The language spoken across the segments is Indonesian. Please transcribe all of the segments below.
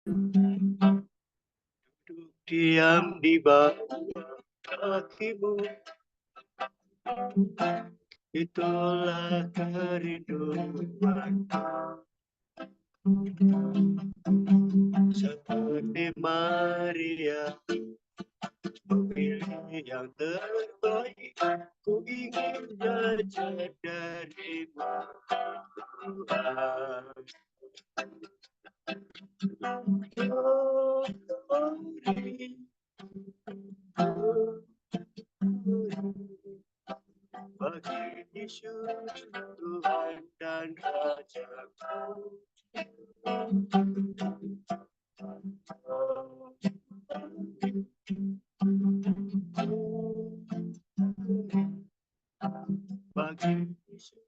Duduk diam di bawah kakimu, itulah kerinduan. Seperti Maria, memilih yang terbaik. Ku ingin belajar darimu, Tuhan. Bagi Yesus, Tuhan dan Rajaku. Bagi Yesus,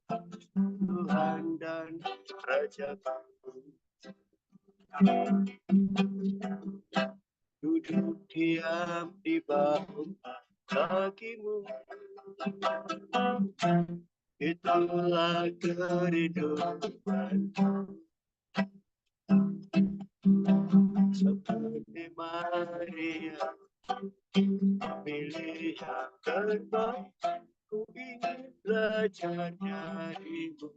Tuhan dan Rajaku. Duduk diam di bawah kakimu, itulah kerinduan. Seperti Maria, pilih yang terbaik. Ku ingin belajar darimu.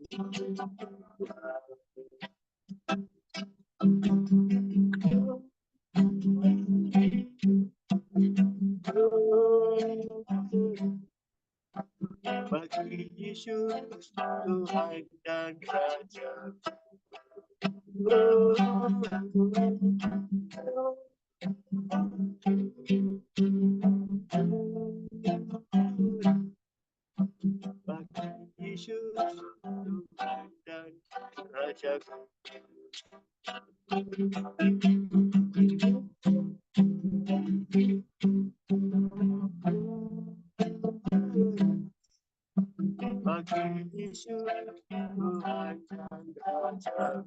Bagi Yesus, Tuhan dan Raja. Bagi Yesus, Tuhan dan Raja. Bagi Yesus, Tuhan dan Raja.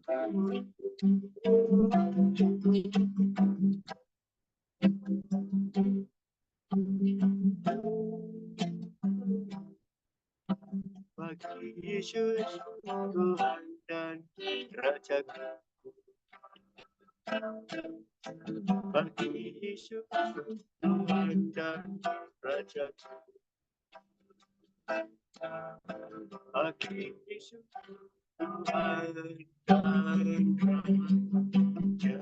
Bagi Yesus, Tuhan dan Raja. Bagi Yesus, Tuhan dan Raja. Bagi Yesus, Tuhan dan Raja.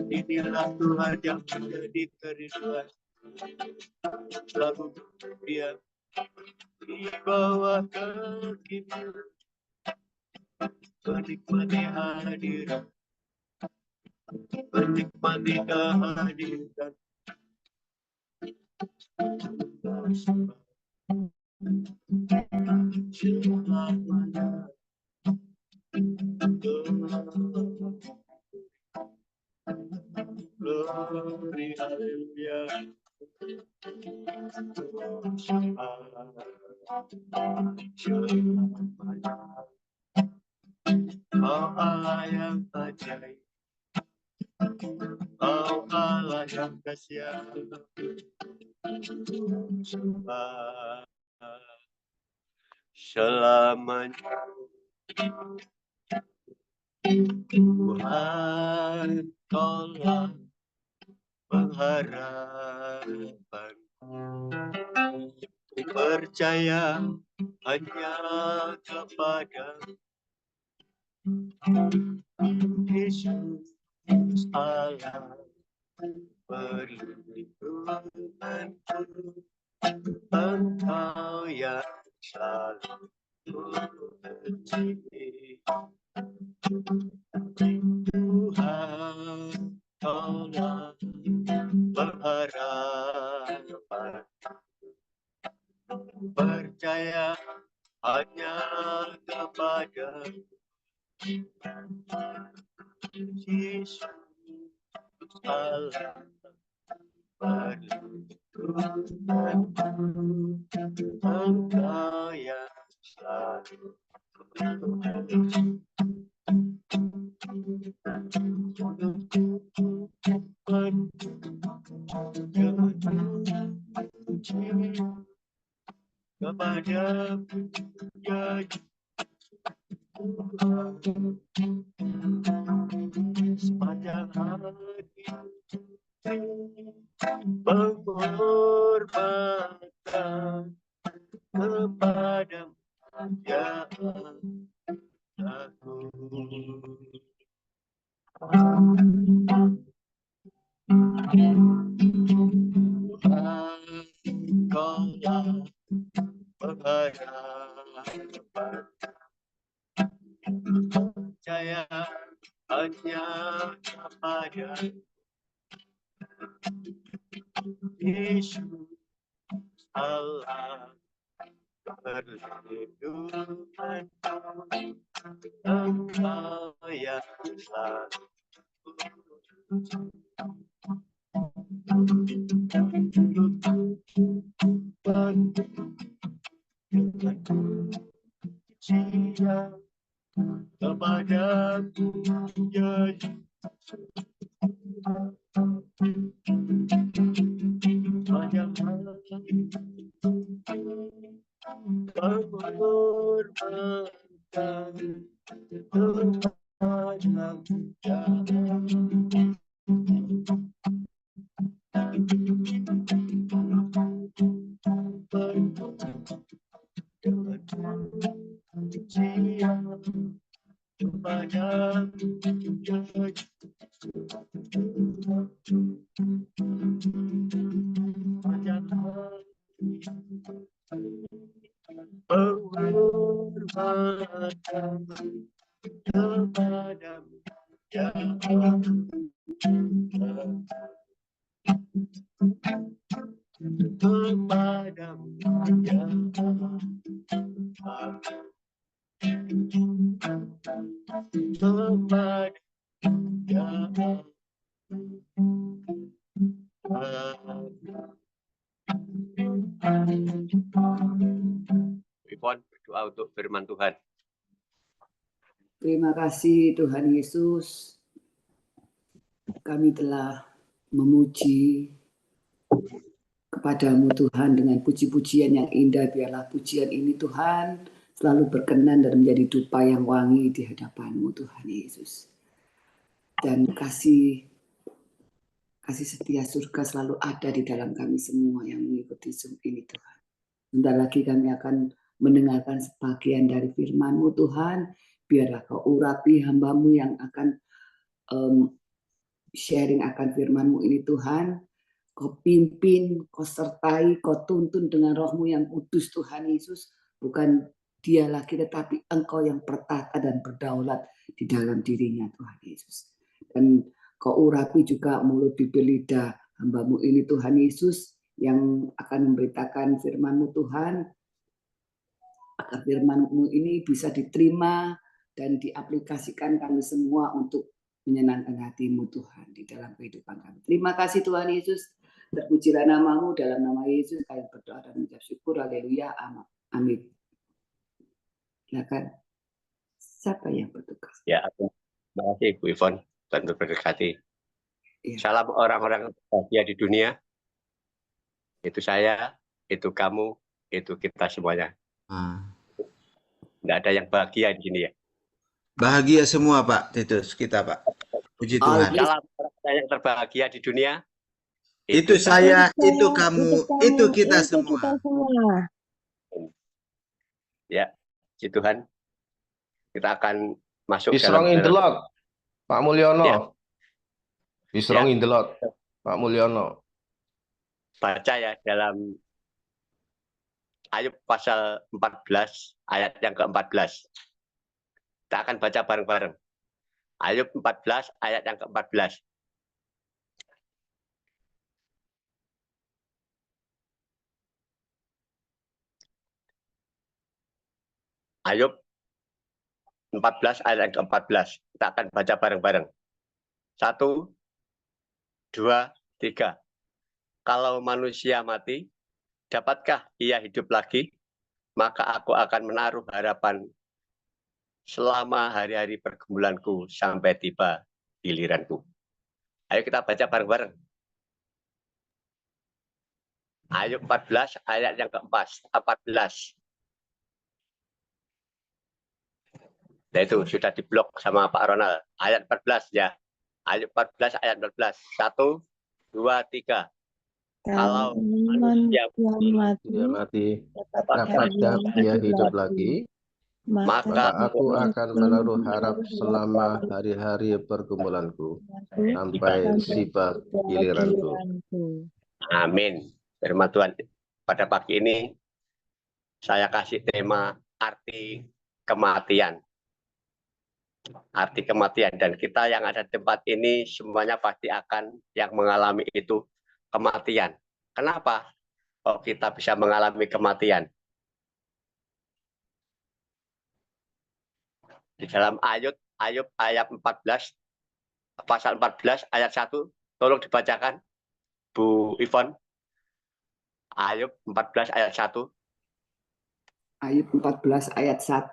Inilah Tuhan yang menjadi kerinduan. Lalu dia di bawah kakimu, menikmati hadirat, menikmati kehadiran. Selamanya. Glory, hallelujah. Oh Allah yang ajaib, oh Allah yang dahsyat, selamanya. Tuhan, Kaulah pengharapanku, ku percaya hanya kepada Yesus Allah perlindunganku, Engkau yang selalu menjadi Tuhan, Kaulah pengharapan, percaya hanya kepada Yesus Allah perlindunganku, Engkau yang selalu kepada sepanjang hari menghormatkan kepada ya aku. Engkaulah pengharapan, percaya hanya kepada Yesus Allah perlindungan, Engkau yang selalu setia kepadaku ya sepanjang hari menghormatkan kepadamu ya kepadamu ya sepanjang hari penghormatan kepadamu ya kepadamu ya kepada ya Ipon berdoa untuk firman Tuhan. Terima kasih Tuhan Yesus. Kami telah memuji kepadamu Tuhan dengan puji-pujian yang indah. Biarlah pujian ini Tuhan selalu berkenan dan menjadi dupa yang wangi di hadapanmu Tuhan Yesus. Dan kasih setia surga selalu ada di dalam kami semua yang mengikuti Zoom ini Tuhan. Sebentar lagi kami akan mendengarkan sebagian dari firman-Mu Tuhan. Biarlah Kau urapi hamba-Mu yang akan sharing akan firman-Mu ini Tuhan. Kau pimpin, Kau sertai, Kau tuntun dengan Roh-Mu yang kudus Tuhan Yesus. Bukan dia lagi tetapi Engkau yang bertata dan berdaulat di dalam dirinya Tuhan Yesus. Dan Kau urapi juga mulut bibir lidah hamba-Mu ini Tuhan Yesus yang akan memberitakan firman-Mu Tuhan. Agar firman-Mu ini bisa diterima dan diaplikasikan kami semua untuk menyenangkan hati-Mu Tuhan di dalam kehidupan kami. Terima kasih Tuhan Yesus. Terpujilah nama-Mu, dalam nama Yesus kami berdoa dan mengucap syukur. Haleluya. Amin. Silakan. Siapa yang bertugas? Ya, terima kasih Bu Ivon. Tuhan berkati. Ya. Salam orang-orang bahagia di dunia. Itu saya, itu kamu, itu kita semuanya. Tidak ada yang bahagia di sini ya. Bahagia semua Pak Titus kita Pak. Puji Tuhan. Salam orang yang terbahagia di dunia. Itu saya, itu kamu, itu kita semua. Ya, puji Tuhan. Kita akan masuk Be strong in the Lord, Pak Mulyono. Ya. Be strong in the Lord, Pak Mulyono. Baca ya dalam Ayub pasal 14 ayat yang ke-14. Kita akan baca bareng-bareng. Ayub 14 ayat yang ke-14. Ayub 14 ayat yang ke-14. Kita akan baca bareng-bareng. 1, 2, 3. Kalau manusia mati, dapatkah ia hidup lagi? Maka aku akan menaruh harapan selama hari-hari pergumulanku sampai tiba giliranku. Ayo kita baca bareng-bareng. Ayub 14 ayat yang ke-14. Nah, itu sudah diblok sama Pak Ronald. Ayat 14 ya. Ayat 14 ayat 14. 1, 2, 3. Kalau manusia Dia mati, dapat dapatkah dia hidup lagi? maka Maka aku akan menaruh harap selama hari-hari pergumulanku, sampai sifat giliranku. amin. Firman Tuhan pada pagi ini saya kasih tema arti kematian. Arti kematian, dan kita yang ada di tempat ini semuanya pasti akan yang mengalami itu kematian. Kenapa kok kita bisa mengalami kematian? Di dalam Ayub ayat 14, pasal 14 ayat 1, tolong dibacakan Bu Ivon. Ayub 14 ayat 1. Ayub 14 ayat 1.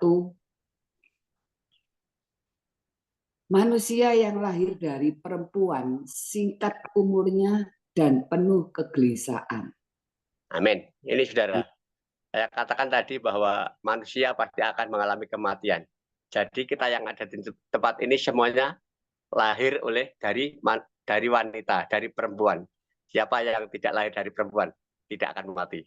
Manusia yang lahir dari perempuan singkat umurnya dan penuh kegelisahan. Amin. Ini saudara, saya katakan tadi bahwa manusia pasti akan mengalami kematian. Jadi kita yang ada di tempat ini semuanya lahir dari wanita, dari perempuan. Siapa yang tidak lahir dari perempuan tidak akan mati.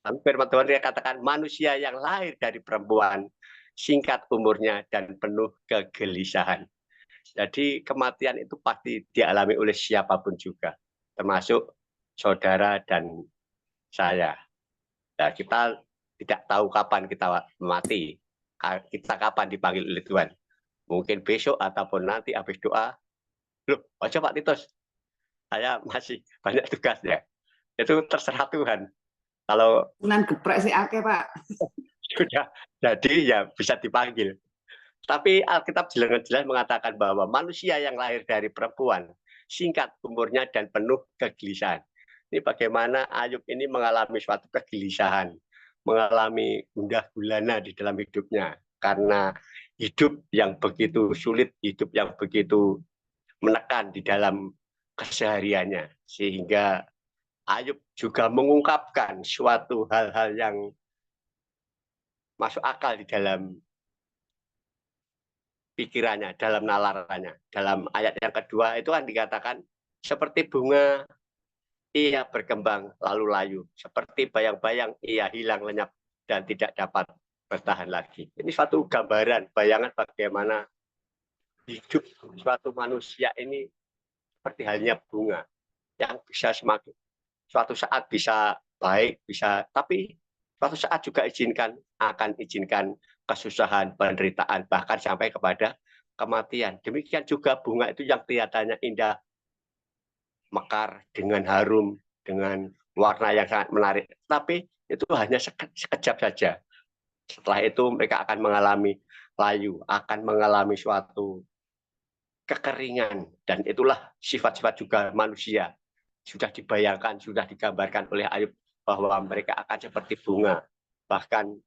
Firman Tuhan dia katakan manusia yang lahir dari perempuan singkat umurnya dan penuh kegelisahan. Jadi kematian itu pasti dialami oleh siapapun juga, termasuk saudara dan saya. Nah, kita tidak tahu kapan kita mati, kita kapan dipanggil oleh Tuhan. Mungkin besok ataupun nanti habis doa. Loh, aja Pak Titus, saya masih banyak tugas ya. Itu terserah Tuhan. Kalau geprek sih akeh, Pak. sudah jadi ya bisa dipanggil. Tapi Alkitab jelas-jelas mengatakan bahwa manusia yang lahir dari perempuan singkat umurnya dan penuh kegelisahan. Ini bagaimana Ayub ini mengalami suatu kegelisahan, mengalami gundah gulana di dalam hidupnya karena hidup yang begitu sulit, hidup yang begitu menekan di dalam kesehariannya, sehingga Ayub juga mengungkapkan suatu hal-hal yang masuk akal di dalam pikirannya, dalam nalarannya. Dalam ayat yang kedua itu kan dikatakan seperti bunga ia berkembang lalu layu, seperti bayang-bayang ia hilang lenyap dan tidak dapat bertahan lagi. Ini suatu gambaran, bayangan bagaimana hidup suatu manusia ini seperti halnya bunga yang bisa semakin suatu saat bisa baik, bisa, tapi suatu saat juga akan izinkan kesusahan, penderitaan, bahkan sampai kepada kematian. Demikian juga bunga itu yang kelihatannya indah, mekar, dengan harum, dengan warna yang sangat menarik. Tapi itu hanya sekejap saja. Setelah itu mereka akan mengalami layu, akan mengalami suatu kekeringan. Dan itulah sifat-sifat juga manusia. Sudah dibayangkan, sudah digambarkan oleh Ayub bahwa mereka akan seperti bunga. Bahkan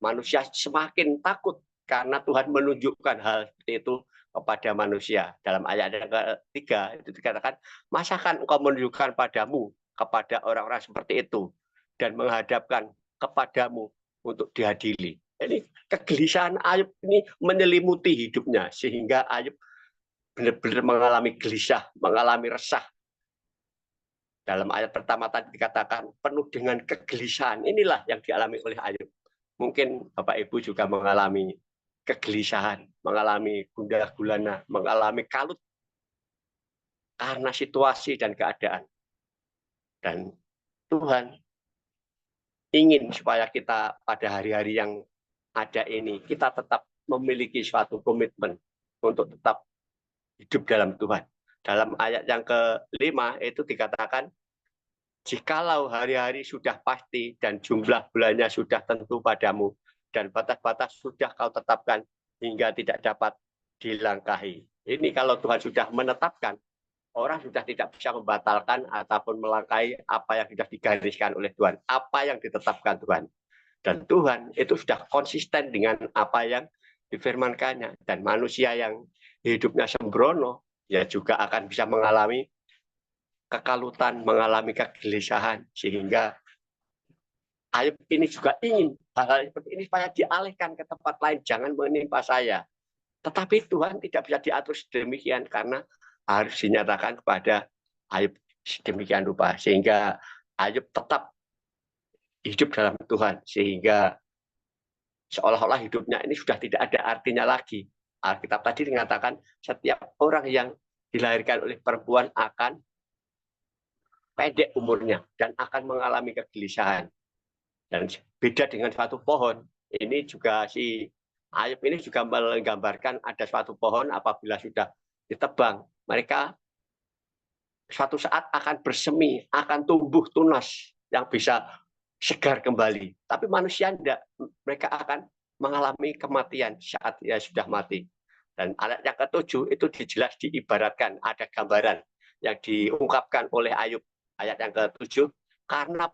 manusia semakin takut karena Tuhan menunjukkan hal seperti itu kepada manusia. Dalam ayat yang ketiga itu dikatakan, masakan engkau menunjukkan padamu kepada orang-orang seperti itu dan menghadapkan kepadamu untuk diadili. Ini kegelisahan Ayub ini menyelimuti hidupnya sehingga Ayub benar-benar mengalami gelisah, mengalami resah. Dalam ayat pertama tadi dikatakan penuh dengan kegelisahan. Inilah yang dialami oleh Ayub. Mungkin Bapak Ibu juga mengalami kegelisahan, mengalami gundah gulana, mengalami kalut karena situasi dan keadaan. Dan Tuhan ingin supaya kita pada hari-hari yang ada ini, kita tetap memiliki suatu komitmen untuk tetap hidup dalam Tuhan. Dalam ayat yang kelima itu dikatakan, jikalau hari-hari sudah pasti dan jumlah bulannya sudah tentu padamu, dan batas-batas sudah kau tetapkan hingga tidak dapat dilangkahi. Ini kalau Tuhan sudah menetapkan, orang sudah tidak bisa membatalkan ataupun melangkahi apa yang sudah digariskan oleh Tuhan, apa yang ditetapkan Tuhan. Dan Tuhan itu sudah konsisten dengan apa yang difirmankannya. Dan manusia yang hidupnya sembrono, ya juga akan bisa mengalami kekalutan, mengalami kegelisahan, sehingga Ayub ini juga ingin hal-hal seperti ini supaya dialihkan ke tempat lain, jangan menimpa saya. Tetapi Tuhan tidak bisa diatur sedemikian karena harus dinyatakan kepada Ayub sedemikian rupa sehingga Ayub tetap hidup dalam Tuhan, sehingga seolah-olah hidupnya ini sudah tidak ada artinya lagi. Alkitab tadi mengatakan setiap orang yang dilahirkan oleh perempuan akan pendek umurnya dan akan mengalami kegelisahan. Dan beda dengan suatu pohon, ini juga si Ayub ini juga menggambarkan ada suatu pohon apabila sudah ditebang, mereka suatu saat akan bersemi, akan tumbuh tunas yang bisa segar kembali. Tapi manusia tidak, mereka akan mengalami kematian saat ia sudah mati. Dan ayat yang ke-7 itu jelas diibaratkan, ada gambaran yang diungkapkan oleh Ayub. Ayat yang ke-7, karena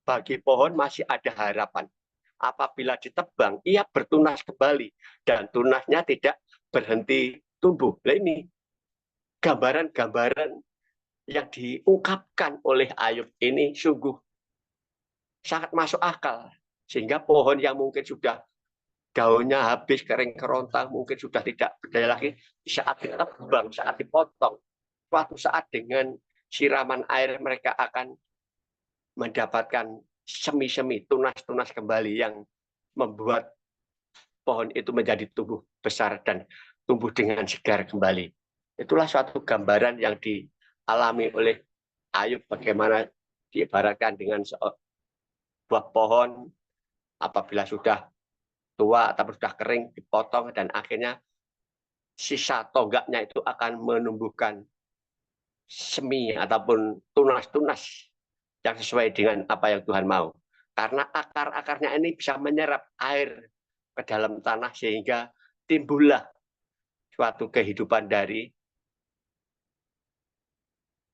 bagi pohon masih ada harapan. Apabila ditebang, ia bertunas kembali. Dan tunasnya tidak berhenti tumbuh. Nah, ini gambaran-gambaran yang diungkapkan oleh Ayub ini sungguh sangat masuk akal. Sehingga pohon yang mungkin sudah daunnya habis, kering kerontang, mungkin sudah tidak berdaya lagi, saat ditebang, saat dipotong, suatu saat dengan siraman air mereka akan mendapatkan semi-semi, tunas-tunas kembali yang membuat pohon itu menjadi tumbuh besar dan tumbuh dengan segar kembali. Itulah suatu gambaran yang dialami oleh Ayub, bagaimana diibaratkan dengan sebuah pohon apabila sudah tua atau sudah kering, dipotong, dan akhirnya sisa tonggaknya itu akan menumbuhkan semi ataupun tunas-tunas yang sesuai dengan apa yang Tuhan mau. Karena akar-akarnya ini bisa menyerap air ke dalam tanah sehingga timbullah suatu kehidupan dari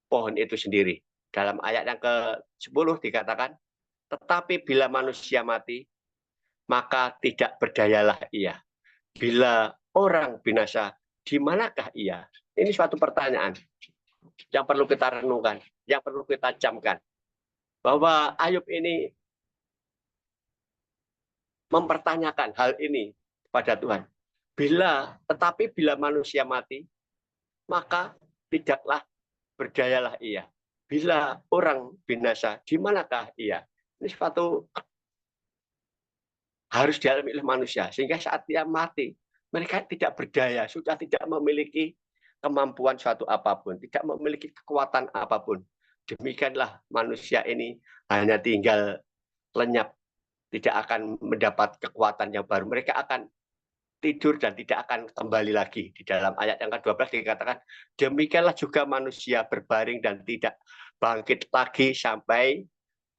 pohon itu sendiri. Dalam ayat yang ke-10 dikatakan, tetapi bila manusia mati, maka tidak berdayalah ia. Bila orang binasa, di manakah ia? Ini suatu pertanyaan yang perlu kita renungkan, yang perlu kita camkan. Bahwa Ayub ini mempertanyakan hal ini kepada Tuhan. Tetapi bila manusia mati, maka tidaklah berdayalah ia. Bila orang binasa, di manakah ia? Ini suatu harus dialami oleh manusia. Sehingga saat dia mati, mereka tidak berdaya, sudah tidak memiliki kemampuan suatu apapun, tidak memiliki kekuatan apapun. Demikianlah manusia ini hanya tinggal lenyap, tidak akan mendapat kekuatan yang baru. Mereka akan tidur dan tidak akan kembali lagi. Di dalam ayat yang ke-12 dikatakan, demikianlah juga manusia berbaring dan tidak bangkit lagi sampai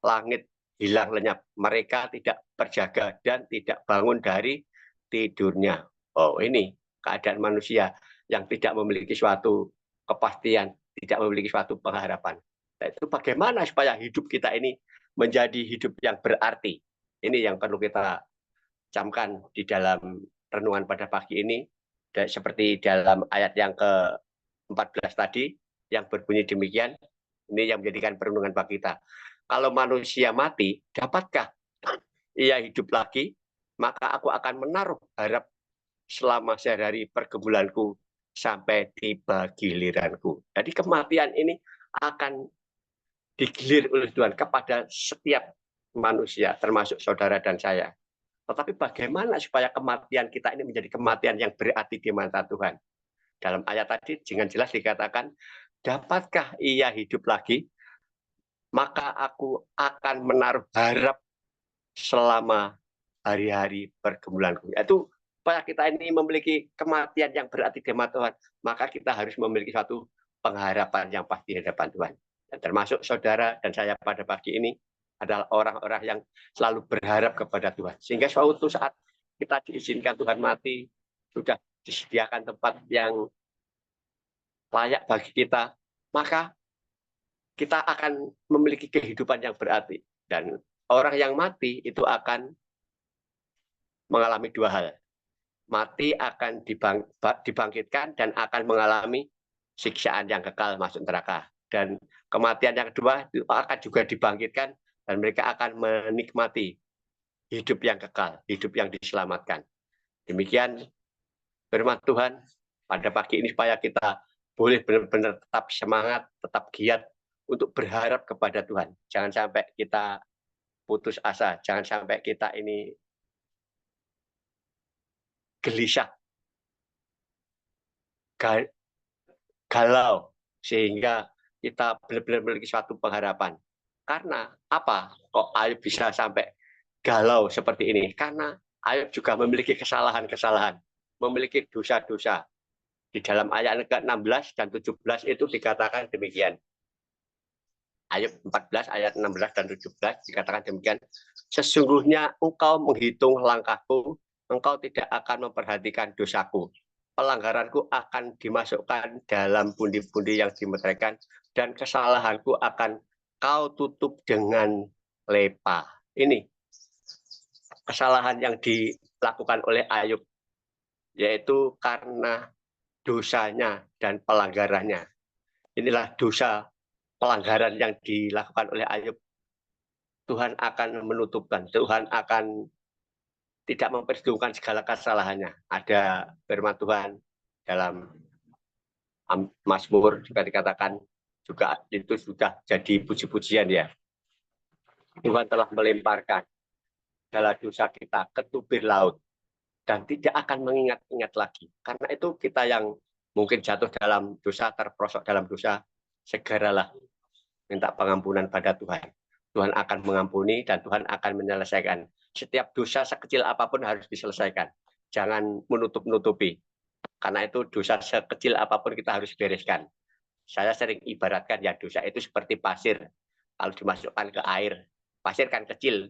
langit hilang lenyap. Mereka tidak berjaga dan tidak bangun dari tidurnya. Oh, ini keadaan manusia yang tidak memiliki suatu kepastian, tidak memiliki suatu pengharapan. Nah, itu bagaimana supaya hidup kita ini menjadi hidup yang berarti. Ini yang perlu kita camkan di dalam renungan pada pagi ini. Dan seperti dalam ayat yang ke-14 tadi, yang berbunyi demikian, ini yang menjadikan perenungan bagi kita. Kalau manusia mati, dapatkah ia hidup lagi? Maka aku akan menaruh harap selama sehari pergumulanku sampai tiba giliranku. Jadi kematian ini akan digilir oleh Tuhan kepada setiap manusia, termasuk saudara dan saya. Tetapi bagaimana supaya kematian kita ini menjadi kematian yang berarti di mata Tuhan? Dalam ayat tadi dengan jelas dikatakan, dapatkah ia hidup lagi? Maka aku akan menaruh harap selama hari-hari pergumulanku. Yaitu supaya kita ini memiliki kematian yang berarti di mata Tuhan, maka kita harus memiliki suatu pengharapan yang pasti di hadapan Tuhan. Dan termasuk saudara dan saya pada pagi ini adalah orang-orang yang selalu berharap kepada Tuhan. Sehingga suatu saat kita diizinkan Tuhan mati, sudah disediakan tempat yang layak bagi kita, maka kita akan memiliki kehidupan yang berarti. Dan orang yang mati itu akan mengalami dua hal. Mati akan dibangkitkan dan akan mengalami siksaan yang kekal masuk neraka. Dan kematian yang kedua itu akan juga dibangkitkan dan mereka akan menikmati hidup yang kekal, hidup yang diselamatkan. Demikian firman Tuhan pada pagi ini supaya kita boleh benar-benar tetap semangat, tetap giat untuk berharap kepada Tuhan. Jangan sampai kita putus asa, jangan sampai kita ini gelisah, galau, sehingga kita benar-benar memiliki suatu pengharapan. Karena apa? Kok Ayub bisa sampai galau seperti ini? Karena Ayub juga memiliki kesalahan-kesalahan, memiliki dosa-dosa. Di dalam ayat ke-16 dan 17 itu dikatakan demikian. Ayub 14 ayat 16 dan 17 dikatakan demikian. Sesungguhnya engkau menghitung langkahku, engkau tidak akan memperhatikan dosaku. Pelanggaranku akan dimasukkan dalam pundi-pundi yang dimeteraikan, dan kesalahanku akan kau tutup dengan lepa. Ini kesalahan yang dilakukan oleh Ayub, yaitu karena dosanya dan pelanggarannya. Inilah dosa pelanggaran yang dilakukan oleh Ayub. Tuhan akan menutupkan, Tuhan akan tidak memperhitungkan segala kesalahannya. Ada firman Tuhan dalam Mazmur juga dikatakan, juga itu sudah jadi puji-pujian ya. Tuhan telah melemparkan segala dosa kita ke tubir laut dan tidak akan mengingat-ingat lagi. Karena itu kita yang mungkin jatuh dalam dosa, terperosok dalam dosa, segeralah minta pengampunan pada Tuhan. Tuhan akan mengampuni dan Tuhan akan menyelesaikan. Setiap dosa sekecil apapun harus diselesaikan. Jangan menutup-nutupi. Karena itu dosa sekecil apapun kita harus bereskan. Saya sering ibaratkan ya, dosa itu seperti pasir. Kalau dimasukkan ke air, pasir kan kecil,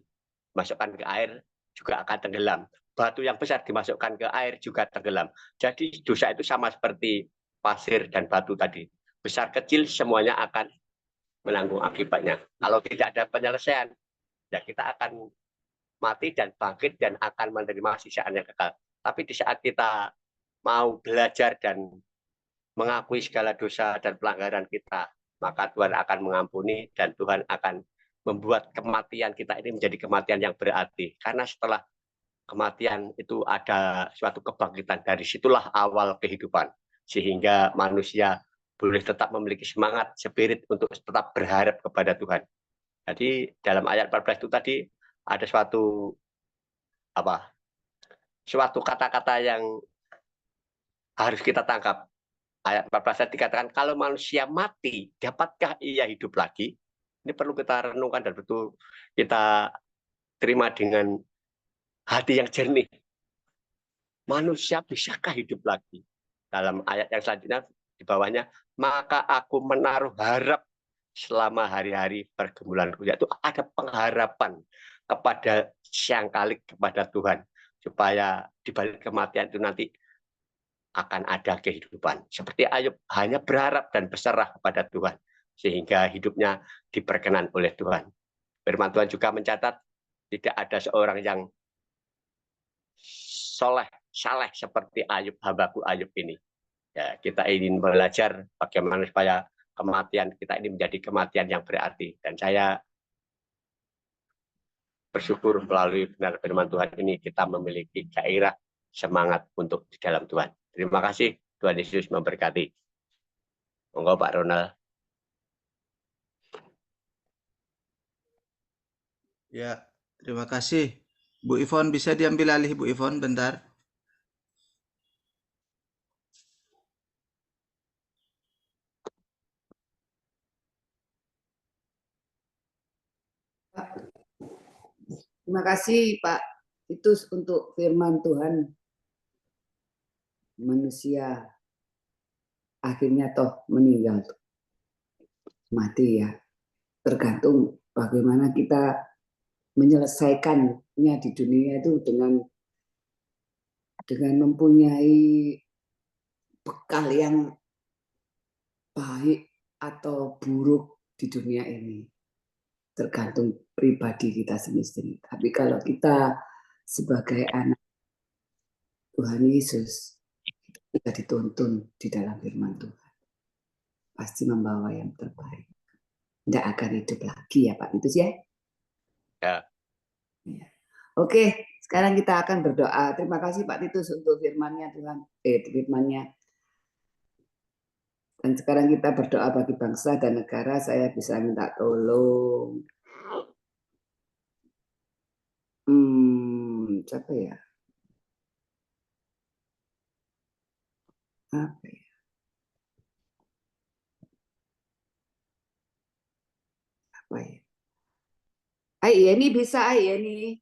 masukkan ke air juga akan tenggelam. Batu yang besar dimasukkan ke air juga tenggelam. Jadi dosa itu sama seperti pasir dan batu tadi. Besar kecil semuanya akan menanggung akibatnya. Kalau tidak ada penyelesaian, ya kita akan mati dan bangkit dan akan menerima sisaan yang kekal. Tapi di saat kita mau belajar dan mengakui segala dosa dan pelanggaran kita, maka Tuhan akan mengampuni dan Tuhan akan membuat kematian kita ini menjadi kematian yang berarti. Karena setelah kematian itu ada suatu kebangkitan, dari situlah awal kehidupan. Sehingga manusia boleh tetap memiliki semangat, spirit untuk tetap berharap kepada Tuhan. Jadi dalam ayat 14 itu tadi ada suatu kata-kata yang harus kita tangkap. Ayat 14 dikatakan, kalau manusia mati, dapatkah ia hidup lagi? Ini perlu kita renungkan dan betul kita terima dengan hati yang jernih. Manusia bisakah hidup lagi? Dalam ayat yang selanjutnya di bawahnya, maka aku menaruh harap selama hari-hari pergumulanku. Yaitu ada pengharapan kepada Sang Khalik, kepada Tuhan, supaya di balik kematian itu nanti akan ada kehidupan. Seperti Ayub hanya berharap dan berserah kepada Tuhan, sehingga hidupnya diperkenan oleh Tuhan. Firman Tuhan juga mencatat, tidak ada seorang yang saleh seperti Ayub, hambaku Ayub ini. Ya, kita ingin belajar bagaimana supaya kematian kita ini menjadi kematian yang berarti. Dan saya bersyukur melalui benar firman Tuhan ini kita memiliki gairah, semangat untuk di dalam Tuhan. Terima kasih, Tuhan Yesus memberkati. Monggo Pak Ronald. Ya, terima kasih. Bu Ivon, bisa diambil alih Bu Ivon bentar? Terima kasih Pak Titus untuk firman Tuhan. Manusia akhirnya toh meninggal, mati ya. Tergantung bagaimana kita menyelesaikannya di dunia itu dengan mempunyai bekal yang baik atau buruk di dunia ini. Tergantung pribadi kita sendiri. Tapi kalau kita sebagai anak Tuhan Yesus, kita dituntun di dalam firman Tuhan. Pasti membawa yang terbaik. Tidak akan hidup lagi ya Pak, itu ya? Ya. Ya. Oke, sekarang kita akan berdoa. Terima kasih Pak Titus untuk firman-Nya Tuhan. Firman-Nya. Dan sekarang kita berdoa bagi bangsa dan negara. Saya bisa minta tolong. Siapa ya? Apa ya? Apa ya? Ini bisa, ini.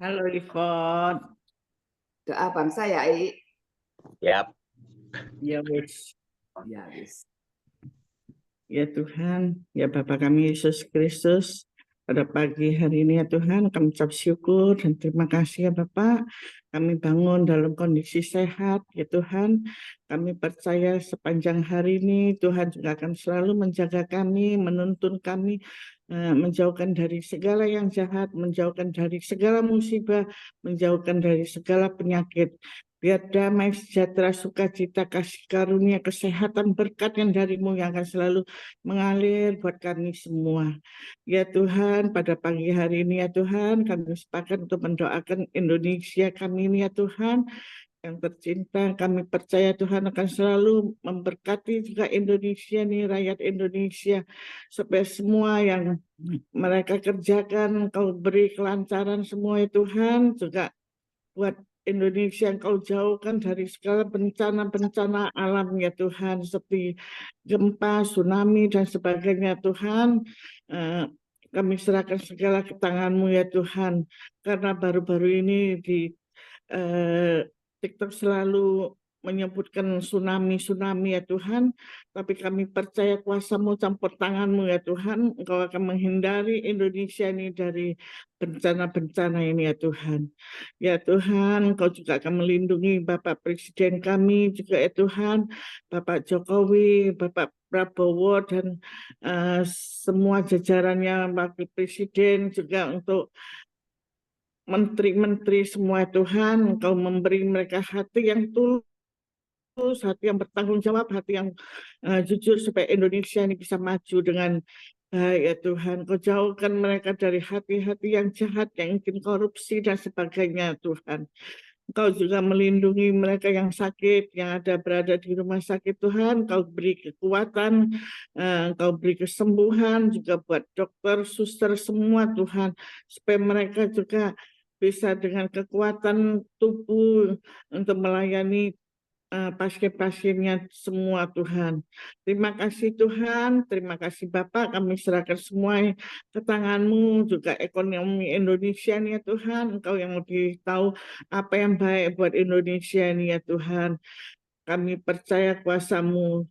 Halo Ivon. Doa bangsa ya, Ai. Ya, Ya wis. Ya, wis. Ya Tuhan, ya Bapa kami Yesus Kristus, pada pagi hari ini ya Tuhan, kami ucap syukur dan terima kasih ya Bapak. Kami bangun dalam kondisi sehat ya Tuhan. Kami percaya sepanjang hari ini Tuhan juga akan selalu menjaga kami, menuntun kami, menjauhkan dari segala yang jahat, menjauhkan dari segala musibah, menjauhkan dari segala penyakit. Biar damai, sejahtera, sukacita, kasih karunia, kesehatan, berkat yang darimu yang akan selalu mengalir buat kami semua. Ya Tuhan, pada pagi hari ini ya Tuhan, kami sepakat untuk mendoakan Indonesia kami ini ya Tuhan, yang tercinta. Kami percaya Tuhan akan selalu memberkati juga Indonesia nih, rakyat Indonesia, supaya semua yang mereka kerjakan, Kau beri kelancaran semua ya Tuhan, juga buat Indonesia yang Kau jauhkan dari segala bencana-bencana alam ya Tuhan, seperti gempa, tsunami, dan sebagainya Tuhan. Kami serahkan segala ke tangan-Mu ya Tuhan, karena baru-baru ini di TikTok selalu menyebutkan tsunami ya Tuhan, tapi kami percaya kuasa-Mu campur tangan-Mu ya Tuhan, Engkau akan menghindari Indonesia ini dari bencana-bencana ini ya Tuhan. Ya Tuhan, Engkau juga akan melindungi Bapak Presiden kami juga ya Tuhan, Bapak Jokowi, Bapak Prabowo, dan semua jajarannya Wakil Presiden, juga untuk menteri-menteri semua Tuhan, Engkau memberi mereka hati yang tulus, hati yang bertanggung jawab, hati yang jujur, supaya Indonesia ini bisa maju dengan baik ya Tuhan. Kau jauhkan mereka dari hati-hati yang jahat, yang ingin korupsi dan sebagainya Tuhan. Engkau juga melindungi mereka yang sakit, yang berada di rumah sakit Tuhan. Engkau beri kekuatan, Engkau beri kesembuhan juga buat dokter, suster semua Tuhan, supaya mereka juga bisa dengan kekuatan tubuh untuk melayani pasien-pasiennya semua Tuhan. Terima kasih Tuhan, terima kasih Bapak, kami serahkan semua ke tangan-Mu, juga ekonomi Indonesia nih ya Tuhan, Engkau yang lebih tahu apa yang baik buat Indonesia nih ya Tuhan. Kami percaya kuasa-Mu,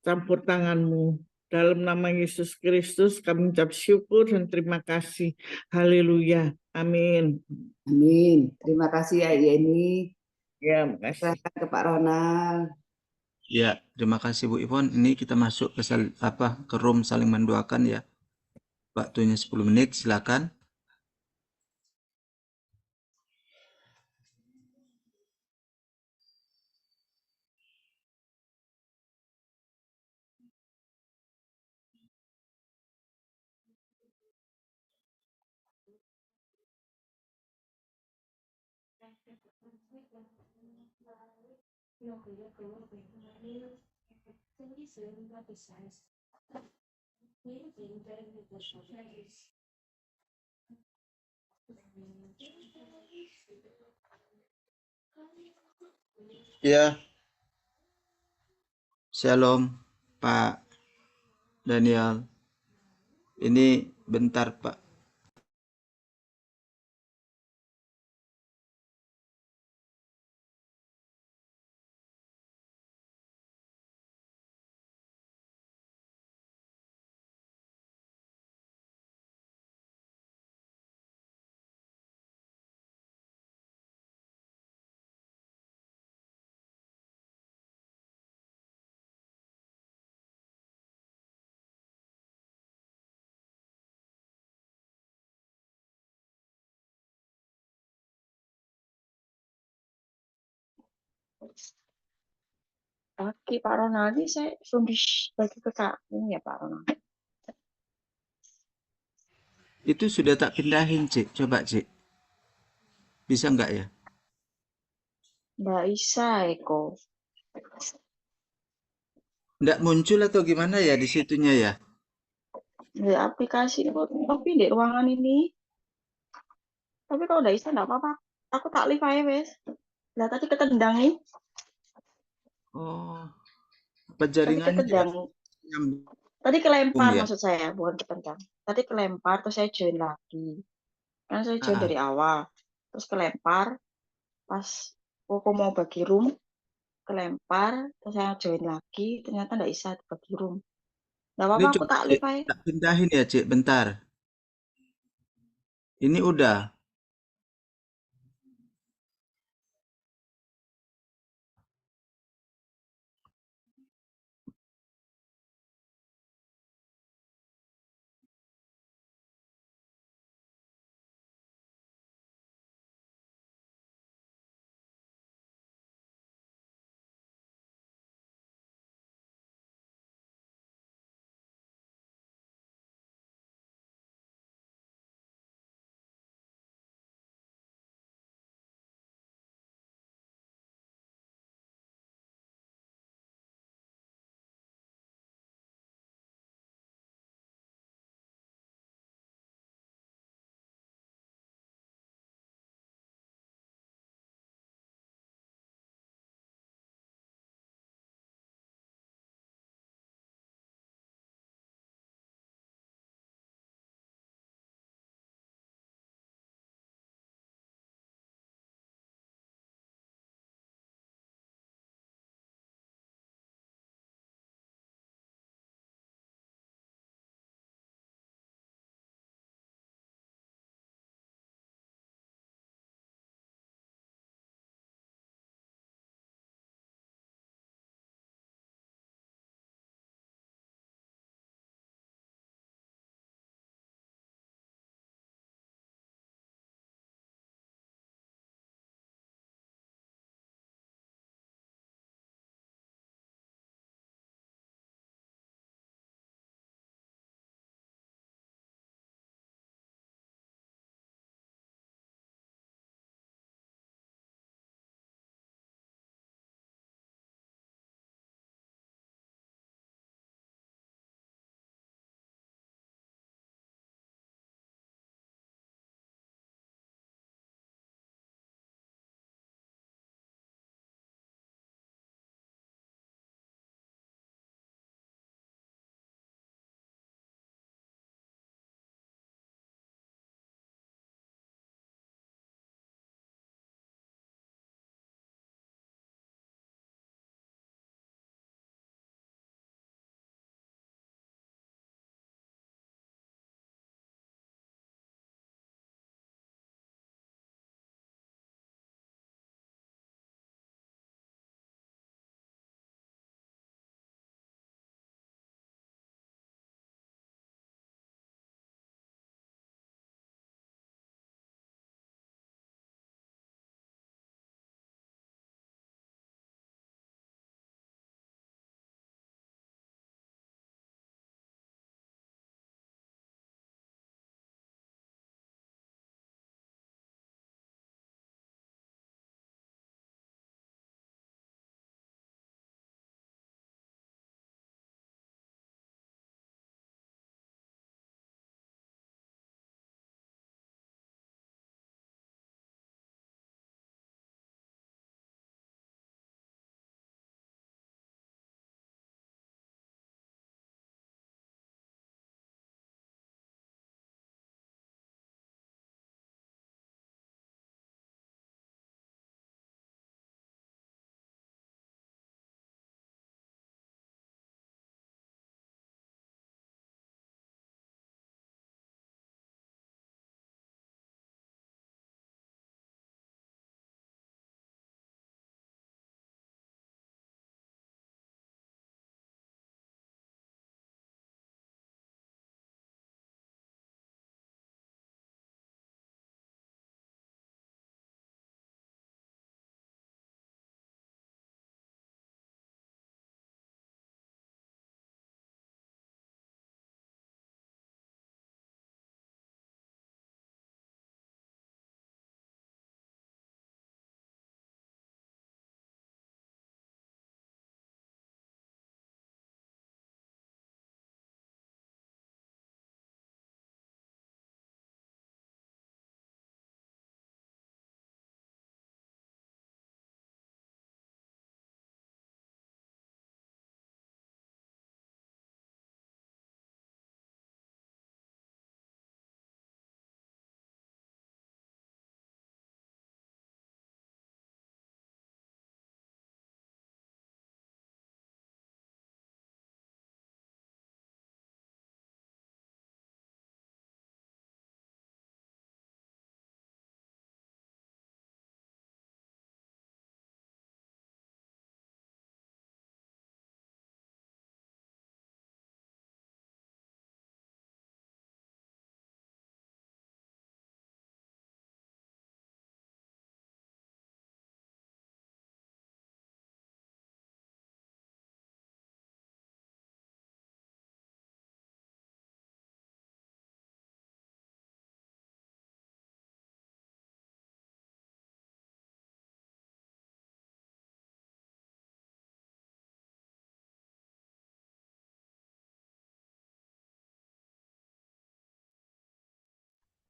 campur tangan-Mu. Dalam nama Yesus Kristus kami ucap syukur dan terima kasih. Haleluya. Amin. Amin. Terima kasih ya, ini. Ya, makasih. Serahkan ke Pak Ronald. Ya, terima kasih Bu Ivon. Ini kita masuk ke room saling mendoakan ya. Waktunya 10 menit, silakan. Ya, Shalom Pak Daniel. Ini bentar Pak. Oke Pak Ronaldi, saya suruh bagi ke kamu ya Pak Ronaldi. Itu sudah tak pindahin, Cik. Coba, Cik. Bisa nggak ya? Nggak bisa, Eko. Nggak muncul atau gimana ya di situnya ya? Di aplikasi itu, tapi di ruangan ini. Tapi kalau nggak bisa, nggak apa-apa. Aku tak live aja, wes. Lah tadi ketendang nih. Oh, apa Tadi jaringannya ya? ketendang. Nyambung Tadi kelempar ya? maksud saya, bukan ketendang. Tadi kelempar, terus saya join lagi. Kan saya join Ah, dari awal. Terus kelempar, pas aku mau bagi room, kelempar, terus saya join lagi, ternyata nggak bisa bagi room. Nggak ini apa-apa, aku coba, tak Cik. live aja. Tak pindahin ya, Cik. Bentar. Ini udah.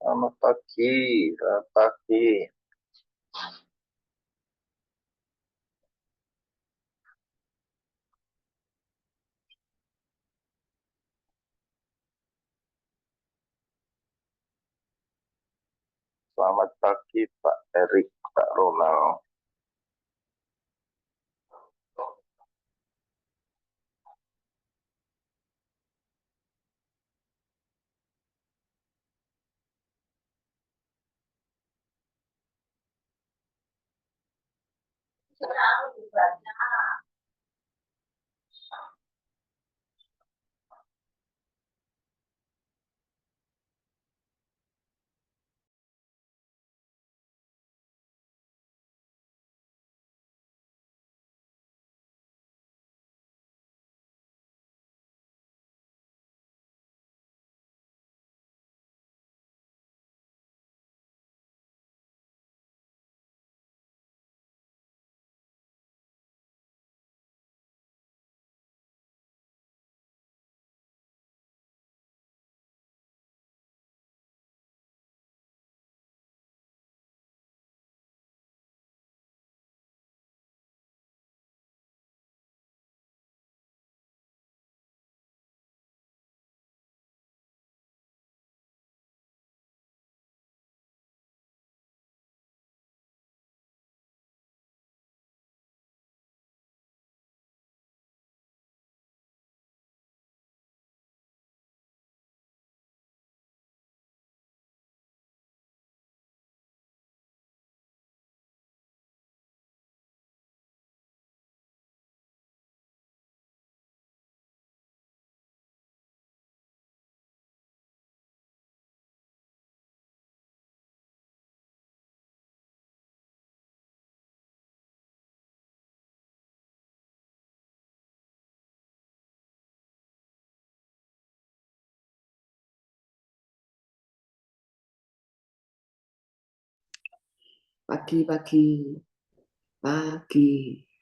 Selamat pagi, selamat pagi. Selamat pagi Pak Erik, Pak Ronald.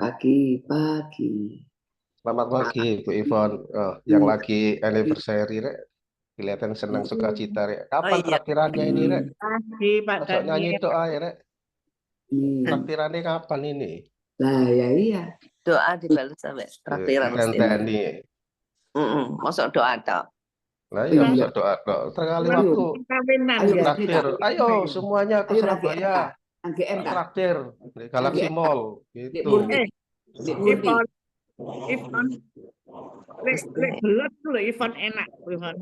Pagi. Selamat pagi Bu Ivon. Oh, yang lagi anniversary Rek. Kelihatan senang sukacita Rek. Kapan traktirannya ini Rek? Pagi Pak Masuk nyanyi Daniel. doa ya Rek. Hmm. Traktirannya kapan ini? Lah ya iya. Doa dibalas sampai traktiran mesti. Tenteni. Masuk doa tok. Nah iya Iya. masuk doa doa. Sekali Ayo. waktu Kawinan Ayo, ya. traktir. Ayo semuanya ke Ayo Surabaya. AGM kak. Traktir di Galaxy AGM. Mall Dek gitu. Murni. Dek Murni. Ivon. Lek belot dulu Ivon enak. Ivon.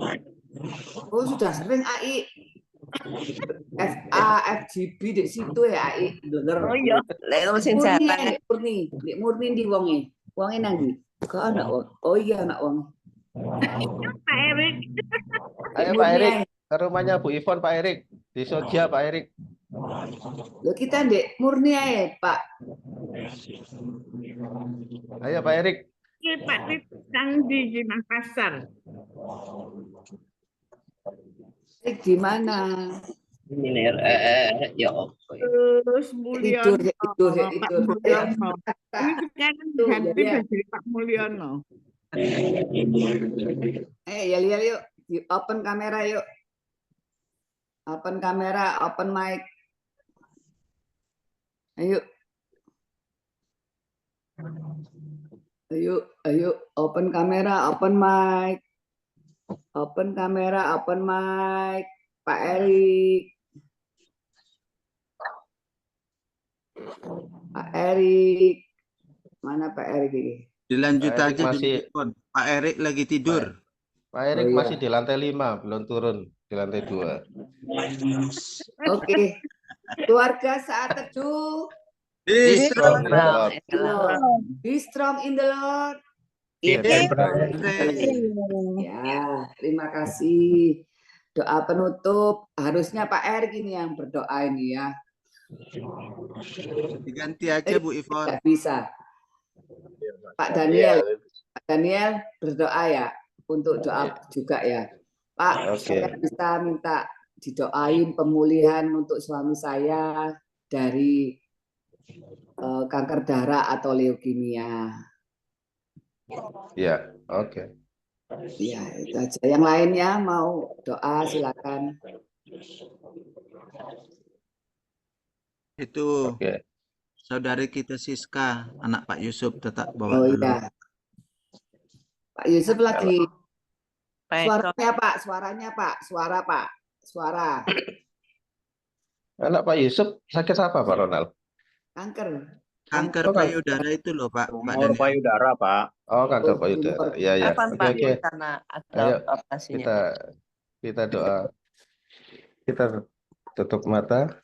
Oh sudah sering AI. FA, FGB di situ ya AI. Bener. Oh iya. Lek mesin Murni jatah. ya, Dek Murni di wonge. Wonge nang ndi? Kok anak wong? Oh iya anak wong. Pak Erik. Ayo Pak Erik ke rumahnya Bu Ivon Pak Erik di Soja Pak Erik. Loh kita Dek Murni aja Pak. Ayo Pak Erik. Ini Pak Ritang di Makassar. Di mana? Ini ya Terus Mulyono. Tidur. Pak Mulyono. Ini sekarang ganti ya. jadi Pak Mulyono. Ya lihat yuk. Open kamera yuk. Open kamera, open mic. Ayo. Open kamera, open mic. Open kamera, open mic. Pak Erik. Pak Erik. Mana Pak Erik ini? Dilanjut Pak Erik aja masih- dulu, Ipon. Pak Erik lagi tidur. Pak Erik Oh, iya. masih di lantai 5, belum turun di lantai 2. Oke. Keluarga saat teduh. Be strong. Be strong in the Lord. Iya. Ya, terima kasih. Doa penutup harusnya Pak Erik ini yang berdoa ini ya. Diganti aja Bu Ivon. Tidak bisa. Pak Daniel berdoa ya untuk doa juga ya. Pak, Oke. saya bisa minta didoain pemulihan untuk suami saya dari kanker darah atau leukemia. Ya, oke. Ya, itu aja. Yang lainnya mau doa silakan. Itu Oke. saudari kita Siska, anak Pak Yusuf, tetap bawa Oh dulu. iya, Pak Yusuf lagi. Baik, Suaranya Pak, suaranya Pak, suara Pak, suara Anak Pak Yusuf sakit apa Pak Ronald? kanker. Kanker Oh, kan. payudara itu loh Pak Tumor Daniel. payudara, Pak. Oh, kanker Oh, payudara. tumor. Iya, ya. kapan Oke, Pak oke. karena ada Ayo operasinya? kita doa. Kita tutup mata.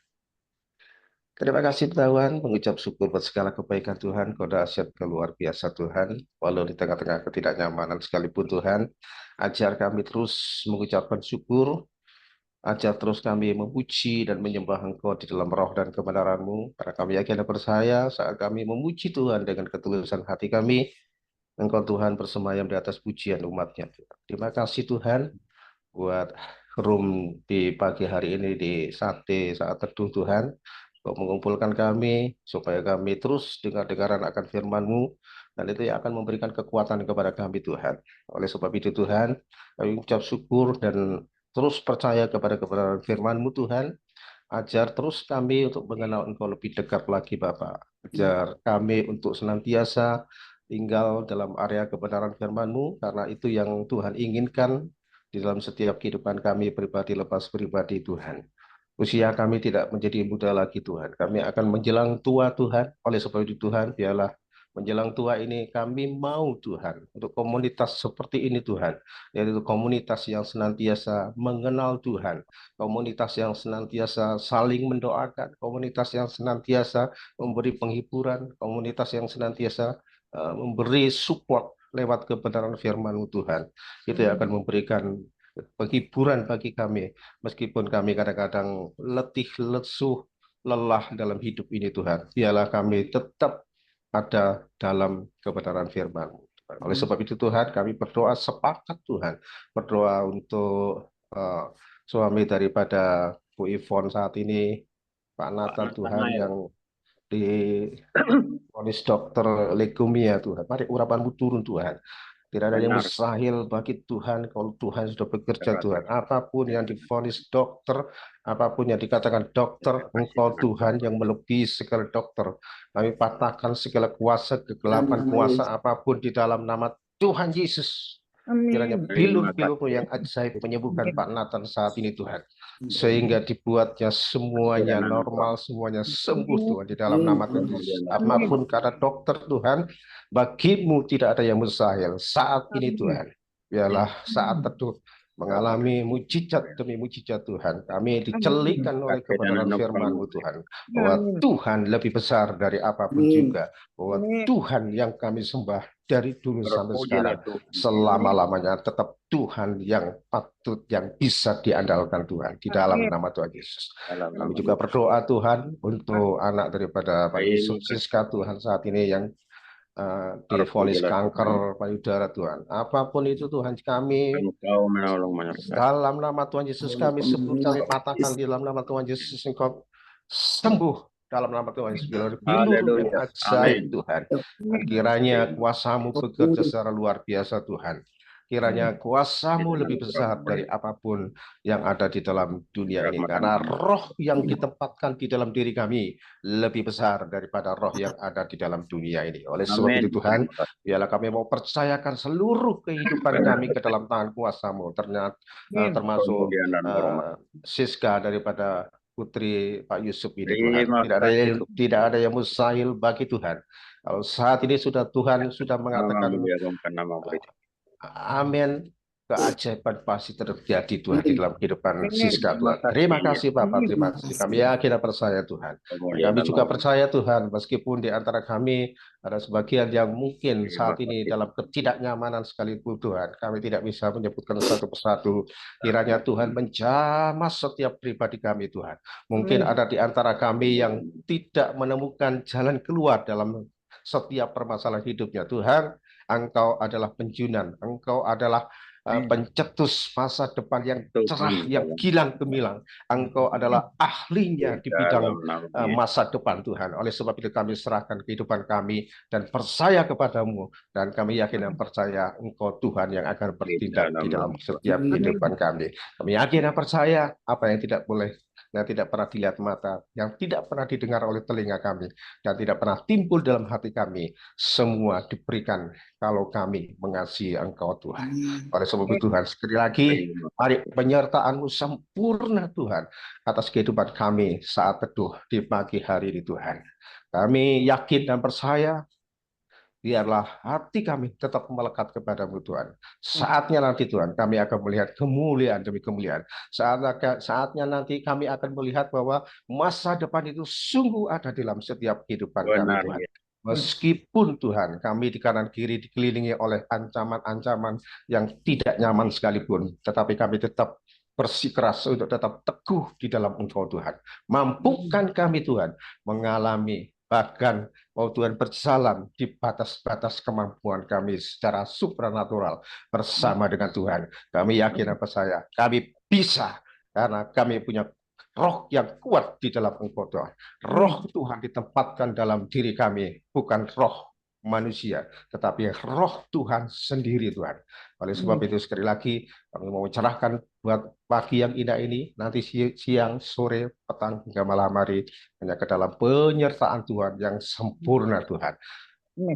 Terima kasih Tuhan, mengucap syukur buat segala kebaikan Tuhan, Kau dahsyat luar biasa Tuhan, walau di tengah-tengah ketidaknyamanan sekalipun Tuhan, ajar kami terus mengucapkan syukur, ajar terus kami memuji dan menyembah Engkau di dalam roh dan kebenaran-Mu, karena kami yakin dan percaya saat kami memuji Tuhan dengan ketulusan hati kami, Engkau Tuhan bersemayam di atas pujian umat-Nya. Terima kasih Tuhan buat room di pagi hari ini di Sate saat teduh Tuhan, Kau mengumpulkan kami supaya kami terus dengar-dengaran akan firman-Mu, dan itu yang akan memberikan kekuatan kepada kami Tuhan. Oleh sebab itu Tuhan, kami ucap syukur dan terus percaya kepada kebenaran firman-Mu Tuhan. Ajar terus kami untuk mengenal Engkau lebih dekat lagi Bapak. Ajar kami untuk senantiasa tinggal dalam area kebenaran firman-Mu, karena itu yang Tuhan inginkan di dalam setiap kehidupan kami pribadi lepas pribadi Tuhan. Usia kami tidak menjadi muda lagi Tuhan. Kami akan menjelang tua Tuhan. Oleh sebab itu Tuhan, biarlah menjelang tua ini kami mau Tuhan untuk komunitas seperti ini Tuhan. Yaitu komunitas yang senantiasa mengenal Tuhan. Komunitas yang senantiasa saling mendoakan. Komunitas yang senantiasa memberi penghiburan. Komunitas yang senantiasa memberi support lewat kebenaran firman-Mu Tuhan. Itu yang akan memberikan penghiburan bagi kami, meskipun kami kadang-kadang letih, lesu, lelah dalam hidup ini Tuhan. Biarlah kami tetap ada dalam kebenaran firman. Oleh sebab itu Tuhan, kami berdoa sepakat Tuhan, berdoa untuk suami daripada Bu Ivon saat ini, Pak Nathan Tuhan, yang divonis dokter leukemia Tuhan. Mari urapan-Mu turun Tuhan. Tidak ada yang mustahil bagi Tuhan kalau Tuhan sudah bekerja Tuhan. Apapun yang divonis dokter, apapun yang dikatakan dokter, Engkau Tuhan yang melebihi segala dokter. Kami patahkan segala kuasa, kegelapan, kuasa apapun di dalam nama Tuhan Yesus. Kiranya bilur-bilur yang ajaib menyembuhkan Pak Nathan saat ini Tuhan. Sehingga dibuatnya semuanya normal, semuanya sembuh Tuhan di dalam nama Tuhan Yesus. Apapun kata dokter Tuhan, bagimu tidak ada yang mustahil. Saat ini Tuhan, biarlah saat teduh mengalami mujizat demi mujizat Tuhan. Kami dicelikan oleh kebenaran firman-Mu Tuhan. Bahwa Tuhan lebih besar dari apapun juga. Bahwa Tuhan yang kami sembah dari dulu sampai sekarang, selama-lamanya tetap Tuhan yang patut, yang bisa diandalkan Tuhan. Di dalam nama Tuhan Yesus. Kami juga berdoa Tuhan untuk anak daripada Pak Yusuf Siska Tuhan saat ini yang divonis kanker payudara Tuhan. Apapun itu Tuhan, kami dalam nama Tuhan Yesus kami sebut, kami patahkan di dalam nama Tuhan Yesus. Engkau sembuh dalam nama Tuhan Yesus. Bilur yang ajaib Tuhan. Dan kiranya kuasa-Mu bekerja secara luar biasa Tuhan. Kiranya kuasa-Mu lebih besar dari apapun yang ada di dalam dunia ini. Karena roh yang ditempatkan di dalam diri kami lebih besar daripada roh yang ada di dalam dunia ini. Oleh sebab itu Tuhan, biarlah kami mau percayakan seluruh kehidupan kami ke dalam tangan kuasa-Mu. Termasuk Siska daripada putri Pak Yusuf ini Tuhan. Tidak ada yang mustahil bagi Tuhan. Kalau saat ini Tuhan sudah mengatakan amin, keajaiban pasti terjadi Tuhan di dalam kehidupan Siska Tuhan. Terima kasih Bapak, terima kasih. Kami yakin dan percaya Tuhan. Dan kami juga percaya Tuhan, meskipun di antara kami ada sebagian yang mungkin saat ini dalam ketidaknyamanan sekalipun Tuhan, kami tidak bisa menyebutkan satu persatu. Kiranya Tuhan menjamah setiap pribadi kami Tuhan. Mungkin ada di antara kami yang tidak menemukan jalan keluar dalam setiap permasalahan hidupnya Tuhan. Engkau adalah penjunan, Engkau adalah pencetus masa depan yang cerah, yang gilang gemilang. Engkau adalah ahlinya di bidang masa depan Tuhan. Oleh sebab itu kami serahkan kehidupan kami dan percaya kepadamu. Dan kami yakin dan percaya Engkau Tuhan yang akan bertindak di dalam setiap kehidupan kami. Kami yakin dan percaya apa yang tidak boleh, yang tidak pernah dilihat mata, yang tidak pernah didengar oleh telinga kami, dan tidak pernah timbul dalam hati kami, semua diberikan kalau kami mengasihi Engkau Tuhan. Oleh sebab itu Tuhan, sekali lagi, mari penyertaan-Mu sempurna Tuhan atas kehidupan kami saat teduh di pagi hari ini Tuhan. Kami yakin dan percaya, biarlah hati kami tetap melekat kepadamu Tuhan. Saatnya nanti Tuhan, kami akan melihat kemuliaan demi kemuliaan. Saatnya nanti kami akan melihat bahwa masa depan itu sungguh ada dalam setiap kehidupan kami Tuhan. Meskipun Tuhan, kami di kanan kiri dikelilingi oleh ancaman-ancaman yang tidak nyaman sekalipun, tetapi kami tetap bersikeras untuk tetap teguh di dalam Engkau Tuhan. Mampukan kami Tuhan mengalami, bahkan Tuhan berjalan di batas-batas kemampuan kami secara supranatural bersama dengan Tuhan. Kami yakin dan percaya kami bisa, karena kami punya roh yang kuat di dalam Engkau Tuhan. Roh Tuhan ditempatkan dalam diri kami, bukan roh manusia, tetapi roh Tuhan sendiri Tuhan. Oleh sebab itu sekali lagi kami mau mencerahkan buat pagi yang indah ini, nanti siang, sore, petang, hingga malam hari, hanya ke dalam penyertaan Tuhan yang sempurna Tuhan.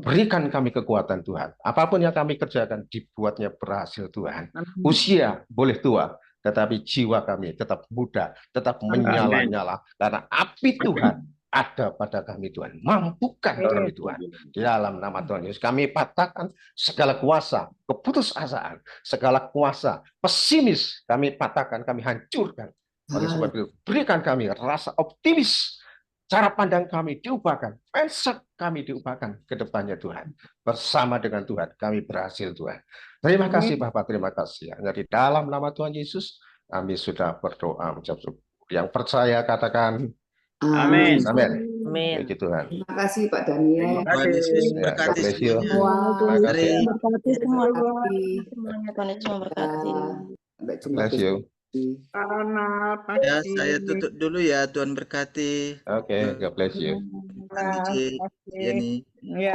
Berikan kami kekuatan Tuhan. Apapun yang kami kerjakan dibuatnya berhasil Tuhan. Usia boleh tua, tetapi jiwa kami tetap muda, tetap menyala-nyala. Karena api Tuhan ada pada kami Tuhan. Mampukan kami Tuhan. Di dalam nama Tuhan Yesus kami patahkan segala kuasa keputusasaan, segala kuasa pesimis, kami patahkan, kami hancurkan. Oleh sebab itu berikan kami rasa optimis. Cara pandang kami diubahkan, mindset kami diubahkan ke depannya Tuhan. Bersama dengan Tuhan kami berhasil Tuhan. Terima kasih Bapak, terima kasih. Hanya di dalam nama Tuhan Yesus kami sudah berdoa mengucap syukur. Yang percaya katakan Amin. amin. Amin. Terima Tuhan. Terima kasih Pak Daniel. Tuhan Yesus Ya, berkati God bless you. semuanya. Semua. Mari. Berkati semua. Berkati. Semuanya Tuhan Yesus memberkati. Sampai God jumpa bless you. Selamat Ya, pagi. saya tutup dulu ya. Tuhan berkati. Oke, God bless you. Anji, Terima kasih. Jenny. Ya.